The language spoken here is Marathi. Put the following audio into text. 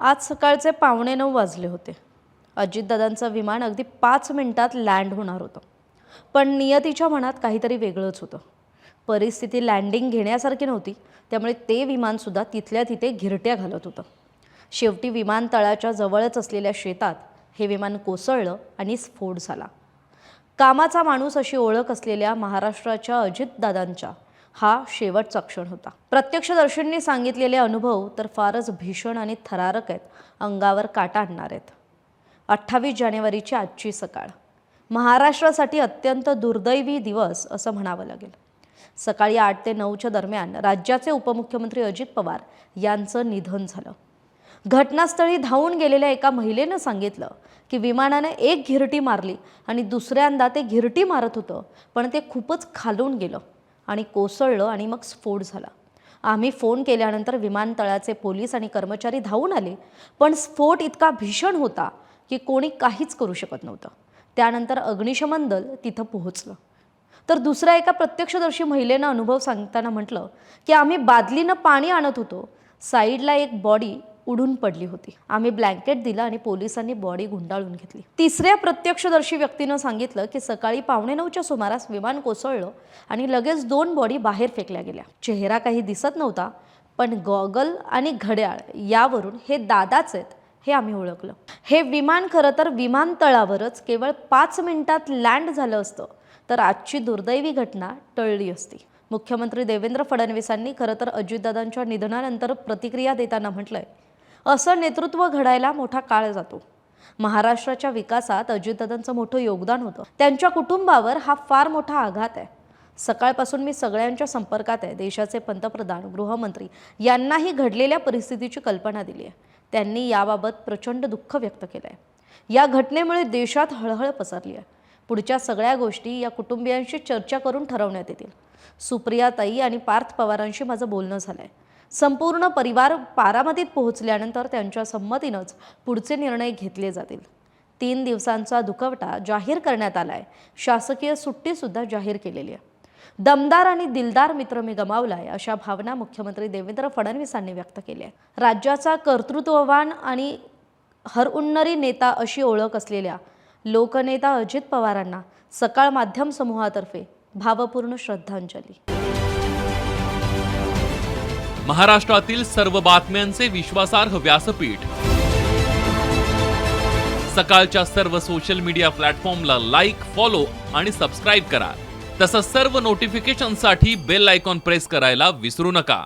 आज सकाळचे 8:45 वाजले होते। अजितदादांचं विमान अगदी 5 मिनिटात लँड होणार होतं। पण नियतीच्या मनात काहीतरी वेगळंच होतं। परिस्थिती लँडिंग घेण्यासारखी नव्हती, त्यामुळे ते विमान सुद्धा तिथल्या तिथे घिरट्या घालत होतं। शेवटी विमानतळाच्या जवळच असलेल्या शेतात हे विमान कोसळलं आणि स्फोट झाला। कामाचा माणूस अशी ओळख असलेल्या महाराष्ट्राच्या अजितदादांच्या हा शेवटचा क्षण होता। प्रत्यक्षदर्शींनी सांगितलेले अनुभव तर फारच भीषण आणि थरारक आहेत, अंगावर काटा आणणार आहेत। 28 जानेवारीची आजची सकाळ महाराष्ट्रासाठी अत्यंत दुर्दैवी दिवस असं म्हणावं लागेल। सकाळी 8 ते 9च्या दरम्यान राज्याचे उपमुख्यमंत्री अजित पवार यांचं निधन झालं। घटनास्थळी धावून गेलेल्या एका महिलेनं सांगितलं की विमानाने एक घिरटी मारली आणि दुसऱ्यांदा ते घिरटी मारत होतं, पण ते खूपच खालून गेलं आणि कोसळलं आणि मग स्फोट झाला। आम्ही फोन केल्यानंतर विमानतळाचे पोलीस आणि कर्मचारी धावून आले, पण स्फोट इतका भीषण होता की कोणी काहीच करू शकत नव्हतं। त्यानंतर अग्निशमन दल तिथं पोहोचलं। तर दुसऱ्या एका प्रत्यक्षदर्शी महिलेनं अनुभव सांगताना म्हटलं की आम्ही बादलीनं पाणी आणत होतो, साईडला एक बॉडी उडून पडली होती। आम्ही ब्लँकेट दिलं आणि पोलिसांनी बॉडी गुंडाळून घेतली। तिसऱ्या प्रत्यक्षदर्शी व्यक्तीनं सांगितलं की सकाळी 8:45च्या सुमारास विमान कोसळलं आणि लगेच 2 बॉडी बाहेर फेकल्या गेल्या। चेहरा काही दिसत नव्हता, पण गॉगल आणि घड्याळ यावरून हे दादाच आहेत हे आम्ही ओळखलं। हे विमान खरं तर विमानतळावरच केवळ 5 मिनिटात लँड झालं असतं तर आजची दुर्दैवी घटना टळली असती। मुख्यमंत्री देवेंद्र फडणवीसांनी खरं तर अजितदादांच्या निधनानंतर प्रतिक्रिया देताना म्हटलंय, असं नेतृत्व घडायला मोठा काळ जातो। महाराष्ट्राच्या विकासात अजितदादांचं मोठं योगदान होतं। त्यांच्या कुटुंबावर हा फार मोठा आघात आहे। सकाळपासून मी सगळ्यांच्या संपर्कात आहे। देशाचे पंतप्रधान, गृहमंत्री यांनाही घडलेल्या परिस्थितीची कल्पना दिली आहे। त्यांनी याबाबत प्रचंड दुःख व्यक्त केलं आहे। या घटनेमुळे देशात हळहळ पसरली आहे। पुढच्या सगळ्या गोष्टी या कुटुंबियांशी चर्चा करून ठरवण्यात येतील। सुप्रियाताई आणि पार्थ पवारांशी माझं बोलणं झालंय। संपूर्ण परिवार बारामतीत पोहोचल्यानंतर त्यांच्या संमतीनंच पुढचे निर्णय घेतले जातील। 3 दिवसांचा दुखवटा जाहीर करण्यात आलाय। शासकीय सुट्टी सुद्धा जाहीर केलेली आहे। दमदार आणि दिलदार मित्र मी गमावलाय, अशा भावना मुख्यमंत्री देवेंद्र फडणवीसांनी व्यक्त केल्या आहेत। राज्याचा कर्तृत्ववान आणि हरहुन्नरी नेता अशी ओळख असलेल्या लोकनेता अजित पवारांना सकाळ माध्यम समूहातर्फे भावपूर्ण श्रद्धांजली। महाराष्ट्रातील सर्व बातम्यांचे विश्वासार्ह व्यासपीठ सकाळच्या सर्व सोशल मीडिया प्लॅटफॉर्मला लाईक, फॉलो आणि सबस्क्राईब करा। तसंच सर्व नोटिफिकेशनसाठी बेल आयकॉन प्रेस करायला विसरू नका।